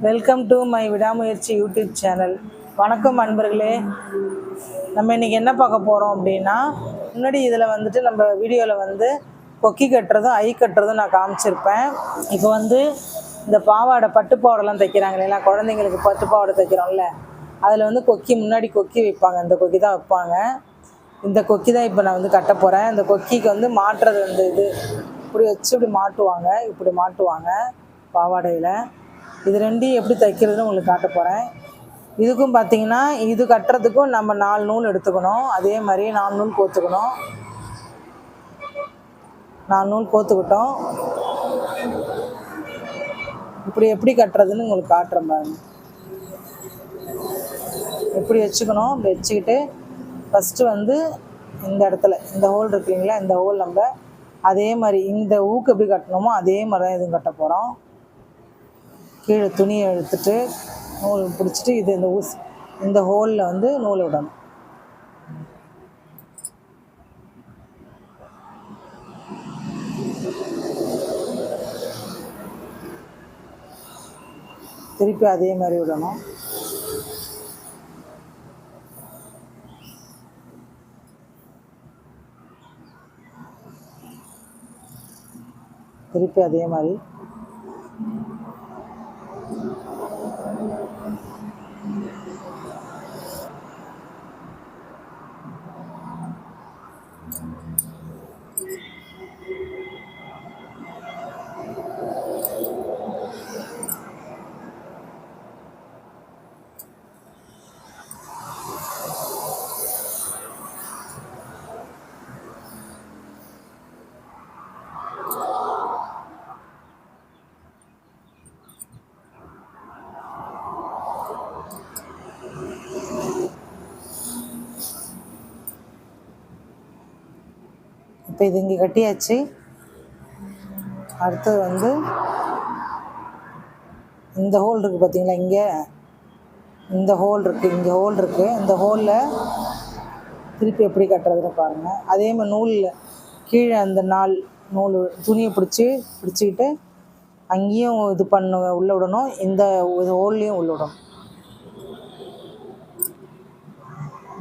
Welcome to my விடாமுயற்சி YouTube channel. வணக்கம் அன்பர்களே. நம்ம இன்றைக்கி என்ன பார்க்க போகிறோம் அப்படின்னா, முன்னாடி இதில் வந்துட்டு நம்ம வீடியோவில் கொக்கி கட்டுறதும் ஐ கட்டுறதும் நான் காமிச்சிருப்பேன். இப்போ இந்த பாவாடை பட்டு பாவாடைலாம் தைக்கிறாங்க இல்லைங்களா, குழந்தைங்களுக்கு பட்டு பாவாடை தைக்கிறோம்ல, அதில் கொக்கி முன்னாடி கொக்கி வைப்பாங்க. இந்த கொக்கி தான் வைப்பாங்க. இந்த கொக்கி தான் இப்போ நான் கட்ட போகிறேன். இந்த கொக்கிக்கு மாட்டுறது இது இப்படி வச்சு இப்படி மாட்டுவாங்க பாவாடையில். இது ரெண்டையும் எப்படி தைக்கிறதுன்னு உங்களுக்கு காட்ட போகிறேன். இதுக்கும் பார்த்திங்கன்னா, இது கட்டுறதுக்கும் நம்ம 4 நூல் எடுத்துக்கணும். அதே மாதிரி 4 நூல் கோத்துக்கணும். 4 நூல் கோத்துக்கிட்டோம். இப்படி எப்படி கட்டுறதுன்னு உங்களுக்கு காட்டுறேன் பாருங்க. எப்படி வச்சுக்கணும், இப்படி வச்சுக்கிட்டு ஃபஸ்ட்டு இந்த இடத்துல இந்த ஹோல் இருக்குங்களா, இந்த ஹோல் நம்ம அதே மாதிரி இந்த ஊக்கு எப்படி கட்டணுமோ அதே மாதிரி தான் இதுவும் கட்ட போகிறோம். கீழே துணியை எடுத்துட்டு நூல் பிடிச்சிட்டு இந்த ஹோலில் நூல் விடணும். திருப்பி அதே மாதிரி விடணும். திருப்பி அதே மாதிரி இப்போ இது இங்கே கட்டியாச்சு. அடுத்தது இந்த ஹோல் இருக்குது பார்த்தீங்களா, இங்கே இந்த ஹோல் இருக்குது, இங்கே ஹோல் இருக்குது. இந்த ஹோலில் திருப்பி எப்படி கட்டுறதுன்னு பாருங்கள். அதே மாதிரி நூலில் கீழே அந்த நூல் துணியை பிடிச்சிக்கிட்டு அங்கேயும் இது உள்ளே விடணும். இந்த ஹோல்லையும் உள்ள விடணும்.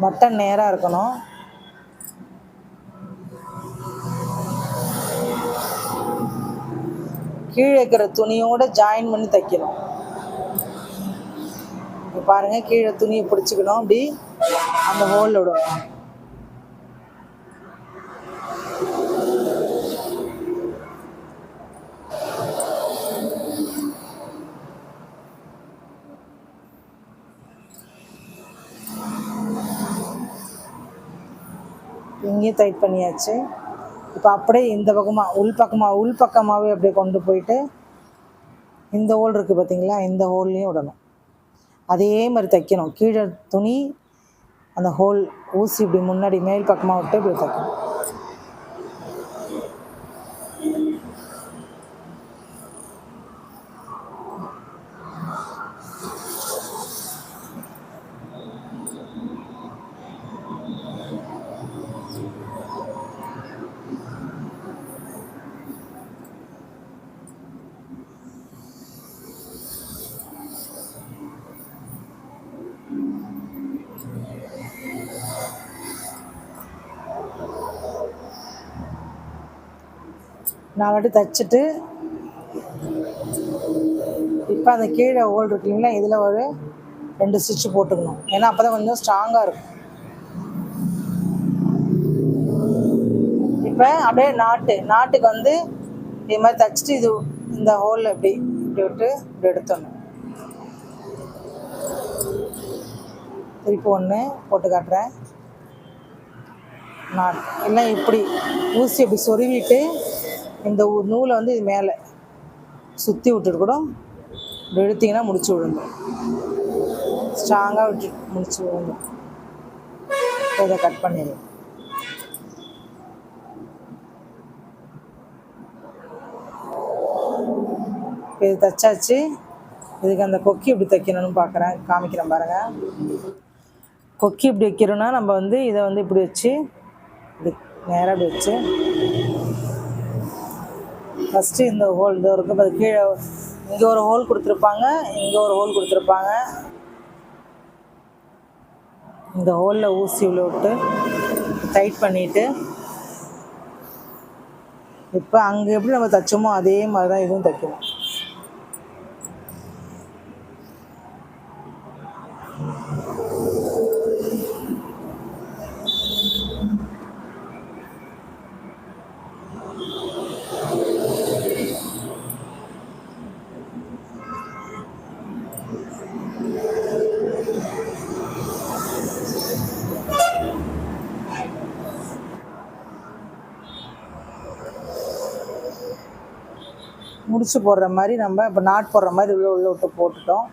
பட்டன் நேராக இருக்கணும். கீழே இருக்கிற துணியோடு ஜாயின் பண்ணி தைக்கணும். இப்போ பாருங்கள், கீழே துணியை பிடிச்சிக்கணும். அப்படி அந்த ஹோலில் விடணும். இங்கேயும் டைட் பண்ணியாச்சு. இப்போ அப்படியே இந்த பக்கமாக உள்பக்கமாகவே அப்படியே கொண்டு போயிட்டு இந்த ஹோல் இருக்குது பார்த்தீங்களா, இந்த ஹோல்லையும் விடணும். அதே மாதிரி தைக்கணும். கீழே துணி அந்த ஹோல் ஊசி இப்படி முன்னாடி மேல் பக்கமாக விட்டு இப்படி தைக்கணும். நான் வாட்டி தைச்சிட்டு இப்போ அந்த கீழே ஹோல் இருக்குங்களா, இதில் ஒரு 2 ஸ்டிச்சு போட்டுக்கணும். ஏன்னா அப்போ தான் கொஞ்சம் ஸ்ட்ராங்காக இருக்கும். இப்போ அப்படியே நாட்டுக்கு இது மாதிரி தைச்சிட்டு இந்த ஹோலில் இப்படி விட்டு இப்படி எடுத்துடணும். திருப்பி ஒன்று போட்டு காட்டுறேன். எல்லாம் இப்படி ஊசி இப்படி சொருவிட்டு இந்த நூலை இது மேலே சுற்றி விட்டுட்டு கூட இப்படி எடுத்திங்கன்னா முடிச்சு விழுந்துடும். ஸ்ட்ராங்காக முடிச்சு விழுந்துடும். இதை கட் பண்ணிடுவோம். இப்போ இது தைச்சாச்சு. இதுக்கு அந்த கொக்கி எப்படி தைக்கணும்னு காமிக்கிறேன் பாருங்கள். கொக்கி இப்படி வைக்கிறோன்னா நம்ம இதை இப்படி வச்சு இப்படி நேராக இப்படி வச்சு ஃபஸ்ட்டு இந்த ஹோல் இது இருக்குது, அது கீழே இங்கே ஒரு ஹோல் கொடுத்துருப்பாங்க, இங்கே ஒரு ஹோல் கொடுத்துருப்பாங்க. இந்த ஹோலில் ஊசி உள்ள விட்டு டைட் பண்ணிவிட்டு இப்போ அங்கே எப்படி நம்ம தைச்சோமோ அதே மாதிரி தான் இதுவும் தைக்கணும். முடிச்சு போடுற மாதிரி நம்ம இப்போ நாட் போடுற மாதிரி உள்ள விட்டு போட்டுட்டோம்.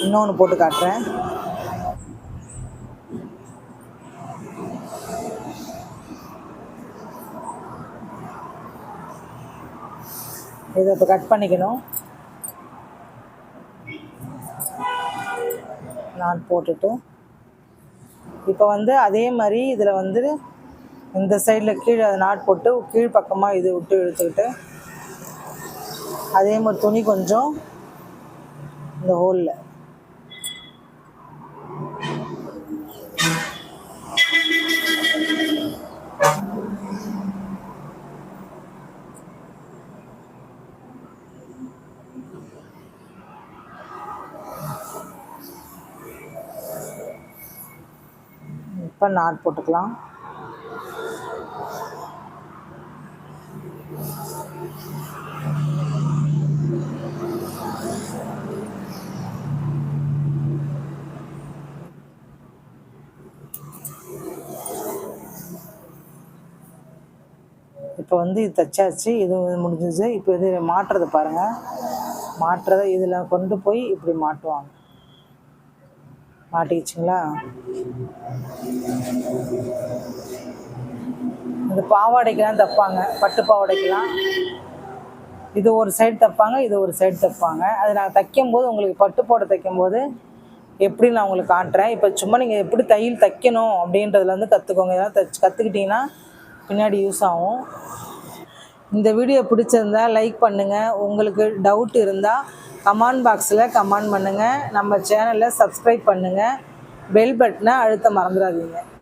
இன்னொன்று போட்டு காட்டுறேன். இதை இப்போ கட் பண்ணிக்கணும். நாட் போட்டுட்டு இப்போ அதே மாதிரி இதில் இந்த சைடில் கீழே அதை நாட் போட்டு கீழ் பக்கமாக இது விட்டு இழுத்துக்கிட்டு அதே மாதிரி துணி கொஞ்சம் இந்த ஹோலில் இப்போ நாட் போட்டுக்கலாம். இப்போ இது தைச்சாச்சு, இது முடிஞ்சிச்சு. இப்போ இது மாட்டுறது பாருங்கள். மாட்டுறதை இதில் கொண்டு போய் இப்படி மாட்டுவாங்க. மாட்டிக்கிச்சிங்களா? இந்த பாவாடைக்கெலாம் தைப்பாங்க, பட்டு பாவாடைக்கெலாம் இது ஒரு சைடு தைப்பாங்க, இது ஒரு சைடு தைப்பாங்க. அது நான் தைக்கும்போது உங்களுக்கு பட்டு பாவாடை தைக்கும்போது எப்படி நான் உங்களுக்கு காட்டுறேன். இப்போ சும்மா நீங்கள் எப்படி தையல் தைக்கணும் அப்படின்றதுல கற்றுக்கோங்க. இதெல்லாம் கற்றுக்கிட்டிங்கன்னா பின்னாடி யூஸ் ஆகும். இந்த வீடியோ பிடிச்சிருந்தா லைக் பண்ணுங்கள். உங்களுக்கு டவுட் இருந்தால் கமெண்ட் பாக்ஸில் கமெண்ட் பண்ணுங்கள். நம்ம சேனலை சப்ஸ்கிரைப் பண்ணுங்கள். பெல் பட்டனை அழுத்த மறந்துடாதீங்க.